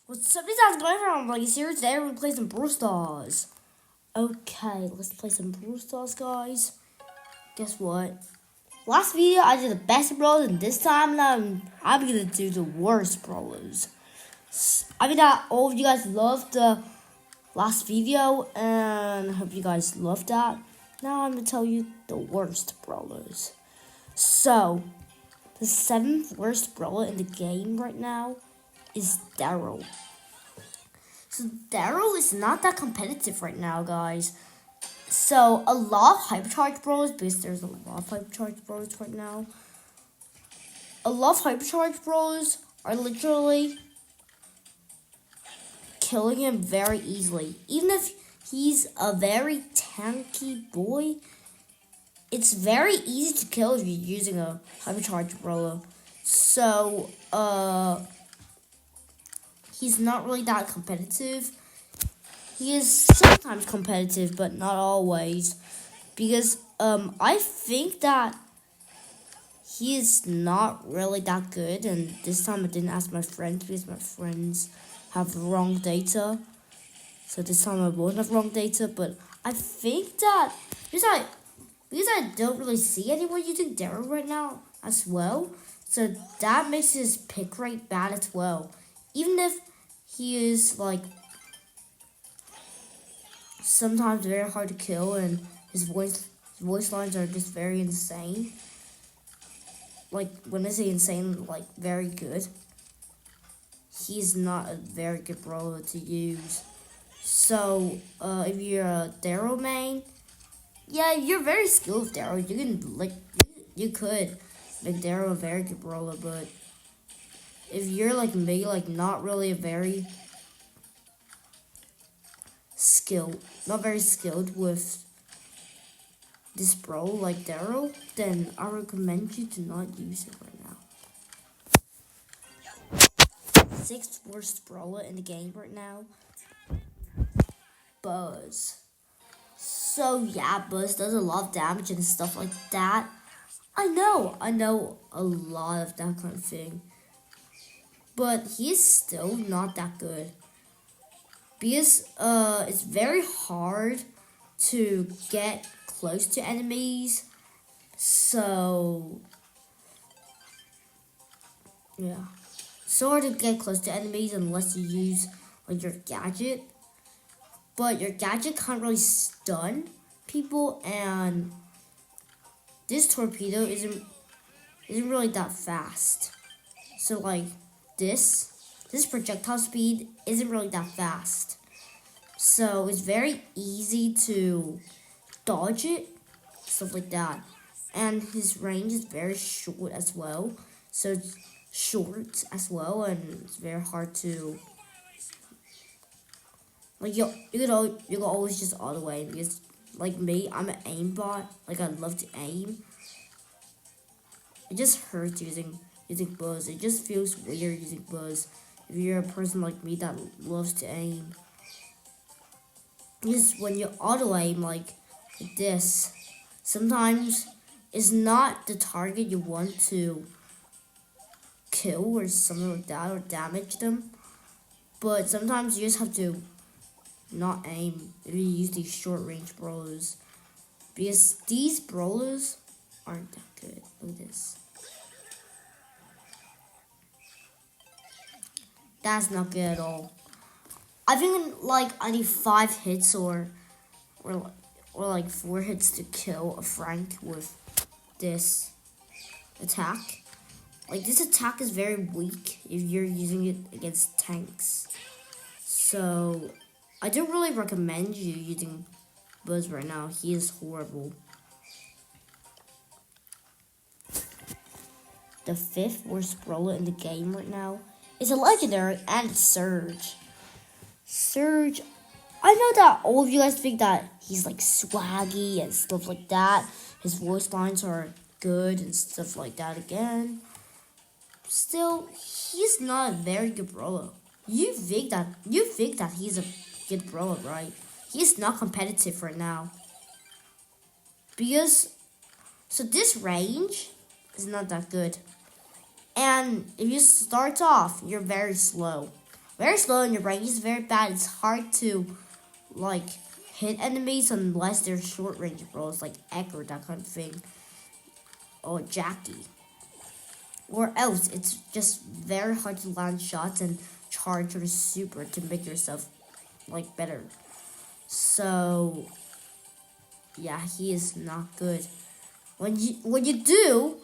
What's up, guys? Going from like here today. We're gonna play some Brawl Stars. Okay, let's play some Brawl Stars, guys. Guess what? Last video I did the best brawlers, and this time I'm gonna do the worst brawlers. I mean that all of you guys loved the last video, and I hope you guys loved that. Now I'm gonna tell you the worst brawlers. So, the 7th worst brawler in the game right now is Daryl. So Daryl is not that competitive right now, guys. So a lot of hypercharge brawlers, because there's a lot of hypercharge brawlers right now. A lot of hypercharge brawlers are literally killing him very easily. Even if he's a very tanky boy, it's very easy to kill if you're using a hypercharge brawler. So, he's not really that competitive. He is sometimes competitive, but not always. Because I think that he is not really that good. And this time I didn't ask my friends because my friends have wrong data. So this time I won't have wrong data. But I think that because I don't really see anyone using Daryl right now as well. So that makes his pick rate bad as well. Even if he is like sometimes very hard to kill and his voice lines are just very insane. Like when I say insane, like very good. He's not a very good brawler to use. So if you're a Daryl main, yeah, you're very skilled with Daryl. You can you could make Daryl a very good brawler, but if you're like me, like not really a very not very skilled with this brawler like Daryl, then I recommend you to not use it right now. 6th worst brawler in the game right now, Buzz. So yeah, Buzz does a lot of damage and stuff like that. I know a lot of that kind of thing. But he's still not that good. Because it's very hard to get close to enemies. So yeah. So hard to get close to enemies unless you use like your gadget. But your gadget can't really stun people, and this torpedo isn't really that fast. So like this projectile speed isn't really that fast. So it's very easy to dodge it, stuff like that. And his range is very short as well. So it's short as well, and it's very hard to like you can always just auto aim, because like me, I'm an aimbot. Like I love to aim. It just hurts using Buzz. It just feels weird using Buzz if you're a person like me that loves to aim. Because when you auto aim like this, sometimes it's not the target you want to kill or something like that, or damage them. But sometimes you just have to not aim if you use these short range brawlers, because these brawlers aren't that good. Look at this. That's not good at all. I think like I need 5 hits or like 4 hits to kill a Frank with this attack. Like this attack is very weak if you're using it against tanks. So I don't really recommend you using Buzz right now. He is horrible. The 5th worst brawler in the game right now is a legendary, and it's Surge. Surge, I know that all of you guys think that he's like swaggy and stuff like that. His voice lines are good and stuff like that again. Still, he's not a very good brawler. You think that he's a good brawler, right? He's not competitive right now. Because so this range is not that good. And if you start off, you're very slow. very slow and your range is very bad. It's hard to like hit enemies unless they're short range brawls like Egg or that kind of thing, or Jackie. Or else it's just very hard to land shots and charge your super to make yourself like better. So yeah, he is not good. When you do,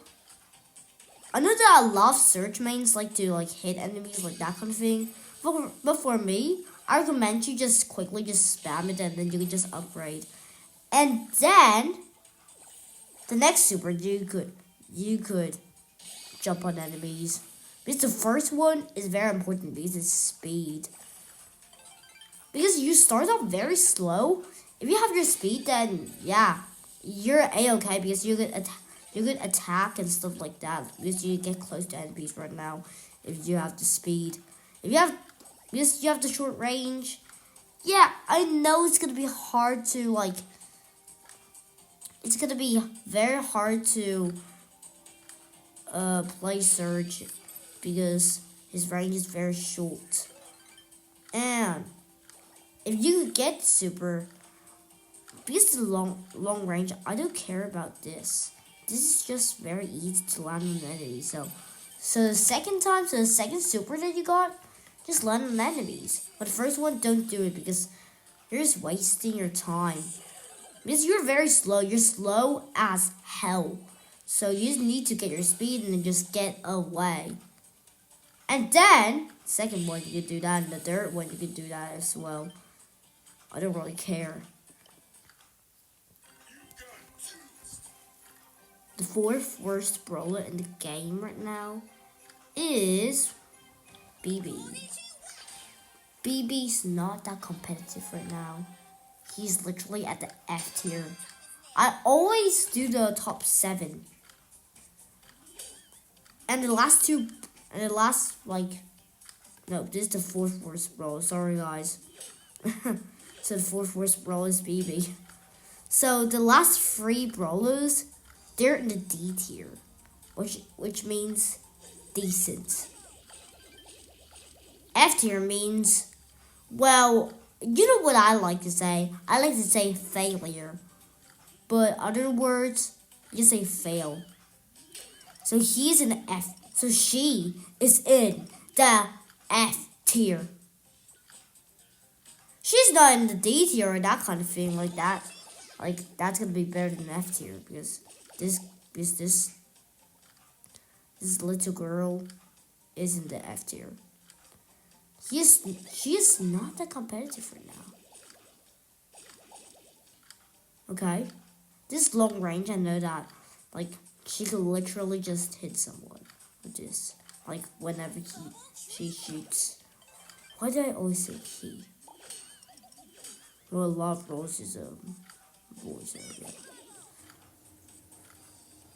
I know that a lot of search mains like to like hit enemies like that kind of thing. But for me, I recommend you just quickly just spam it and then you can just upgrade. And then the next super you could jump on enemies. Because the first one is very important because it's speed. Because you start off very slow. If you have your speed, then yeah, you're a-okay because you could attack and stuff like that. Because you get close to enemies right now. If you have the speed, because you have the short range. Yeah, I know it's gonna be hard to like. It's gonna be very hard to play Surge because his range is very short. And if you get super, because the long range, I don't care about this. This is just very easy to land on enemies. So the second super that you got, just land on enemies. But the first one, don't do it because you're just wasting your time. Because you're very slow. You're slow as hell. So you just need to get your speed and then just get away. And then, second one, you can do that. And the third one, you can do that as well. I don't really care. The fourth worst brawler in the game right now is BB. BB's not that competitive right now. He's literally at the F tier. I always do the top 7. And the last two, no, this is the fourth worst brawler. Sorry, guys. So the fourth worst brawler is BB. So the last 3 brawlers, they're in the D tier, which means decent. F tier means, well, you know what I like to say? I like to say failure. But other words, you say fail. So he's in F. So she is in the F tier. She's not in the D tier or that kind of thing like that. Like that's gonna be better than F tier because this little girl is in the F tier. She is not that competitive right now. Okay, this long range, I know that. Like she could literally just hit someone with this. Like whenever she shoots. Why do I always say he? Well, a lot of roles is boys area.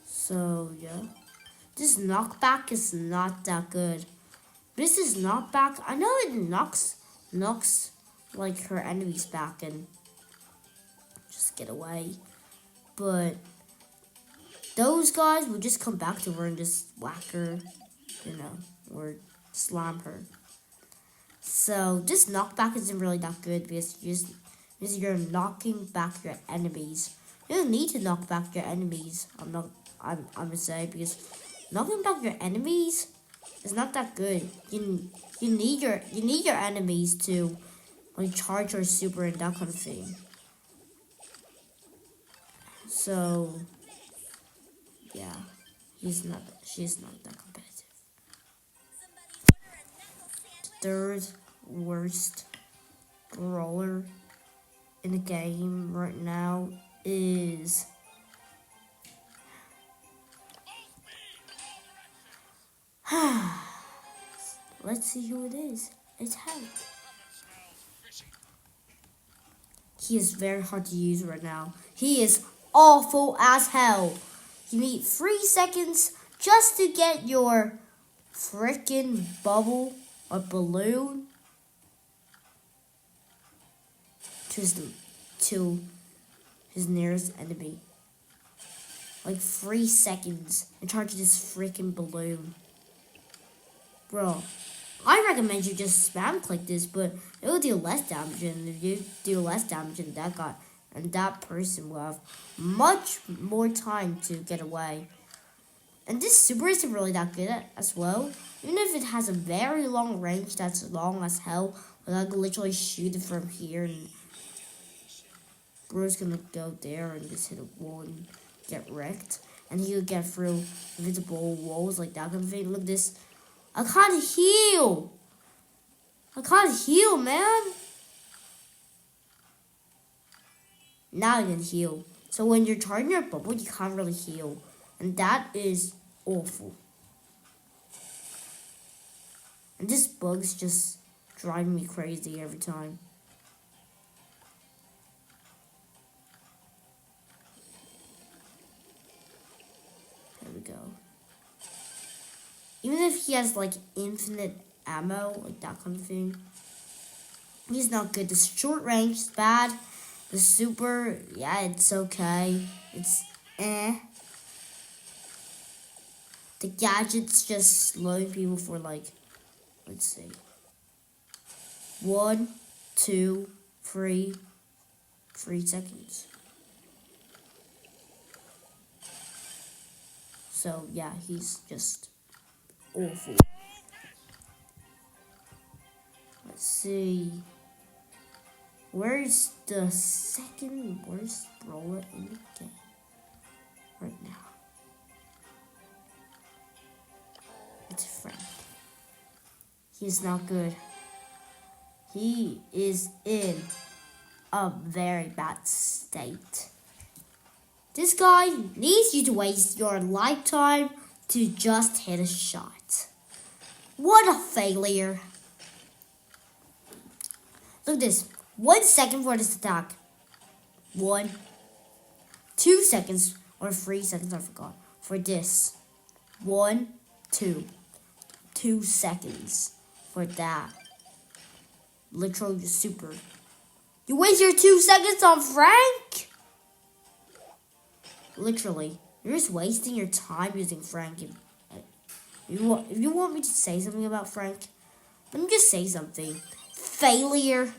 So yeah, this knockback is not that good. This is knockback. I know it knocks like her enemies back and just get away, but those guys will just come back to her and just whack her, or slam her. So this knockback isn't really that good because you're knocking back your enemies. You don't need to knock back your enemies. I'm gonna say because knocking back your enemies is not that good. You need your enemies to like charge your super and that kind of thing. So yeah, she's not that competitive. Third worst brawler in the game right now is let's see who it is. It's Hank. He is very hard to use right now. He is awful as hell. You need 3 seconds just to get your freaking bubble or balloon to his nearest enemy. Like 3 seconds and charge this freaking balloon. Bro, I recommend you just spam click this, but it will deal less damage, and if you deal less damage, and that guy and that person will have much more time to get away. And this super isn't really that good as well. Even if it has a very long range that's long as hell, but I can literally shoot it from here, and bro's gonna go there and just hit a wall and get wrecked. And he'll get through invisible walls like that kind of thing. Look at this. I can't heal. I can't heal, man. Now I can heal. So when you're charging your bubble, you can't really heal. And that is awful. And this bug's just driving me crazy every time. There we go. Even if he has like infinite ammo, like that kind of thing, he's not good. The short range is bad. The super, yeah, it's okay. It's eh. The gadget's just slowing people for like, let's see, 1, 2, 3 seconds. So yeah, he's just awful. Let's see. Where's the second worst brawler in the game right now? It's Frank. He's not good. He is in a very bad state. This guy needs you to waste your lifetime to just hit a shot. What a failure. Look at this. 1 second for this attack. 1, 2 seconds, or 3 seconds, I forgot. For this. 1, 2. 2 seconds for that. Literally super. You waste your 2 seconds on Frank? Literally. You're just wasting your time using Frank. If you want me to say something about Frank, let me just say something. Failure.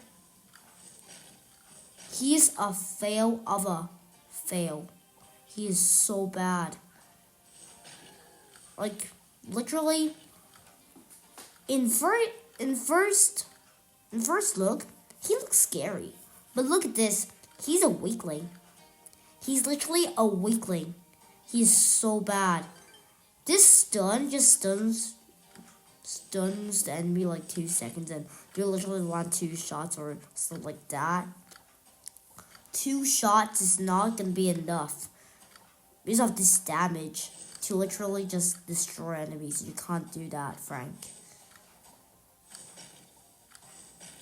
He is a fail of a fail. He is so bad. Like, literally, in first look, he looks scary. But look at this. He's a weakling. He's literally a weakling. He's so bad. This stun just stuns the enemy like 2 seconds, and you literally want 2 shots or something like that. 2 shots is not gonna be enough because of this damage to literally just destroy enemies. You can't do that, Frank.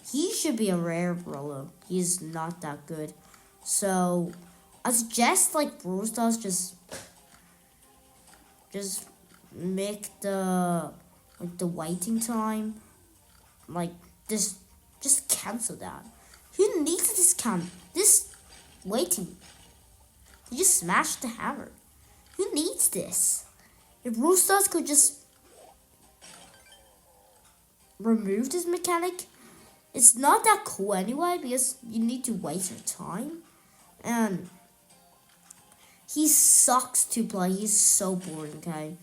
He should be a rare brawler. He's not that good. So I suggest like Brawl Stars just make the waiting time like just cancel that. Who needs this this waiting? You just smash the hammer. Who needs this? If Brawl Stars could just remove this mechanic, it's not that cool anyway because you need to waste your time. And he sucks to play. He's so boring, okay?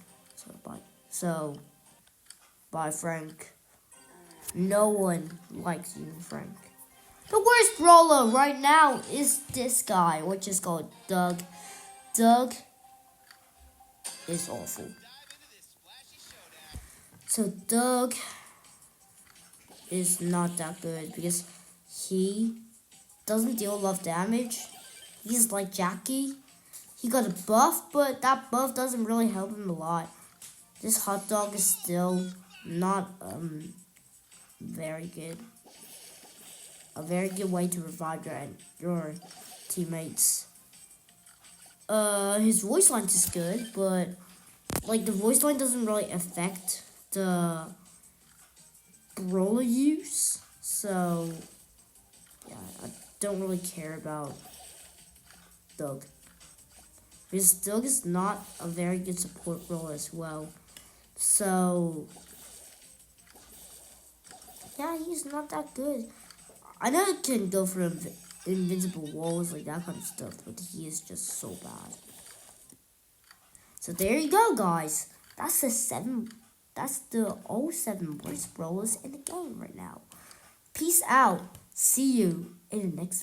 So, bye, Frank. No one likes you, Frank. The worst brawler right now is this guy, which is called Doug. Doug is awful. So Doug is not that good because he doesn't deal a lot of damage. He's like Jackie. He got a buff, but that buff doesn't really help him a lot. This hot dog is still not very good. A very good way to revive your teammates. His voice line is good, but like the voice line doesn't really affect the brawler use. So yeah, I don't really care about Doug. Because Doug is not a very good support brawler as well. So Yeah, he's not that good. I know it can go for invincible walls, like that kind of stuff, but he is just so bad. So there you go, guys. That's the all 7 worst brawlers in the game right now. Peace out. See you in the next video.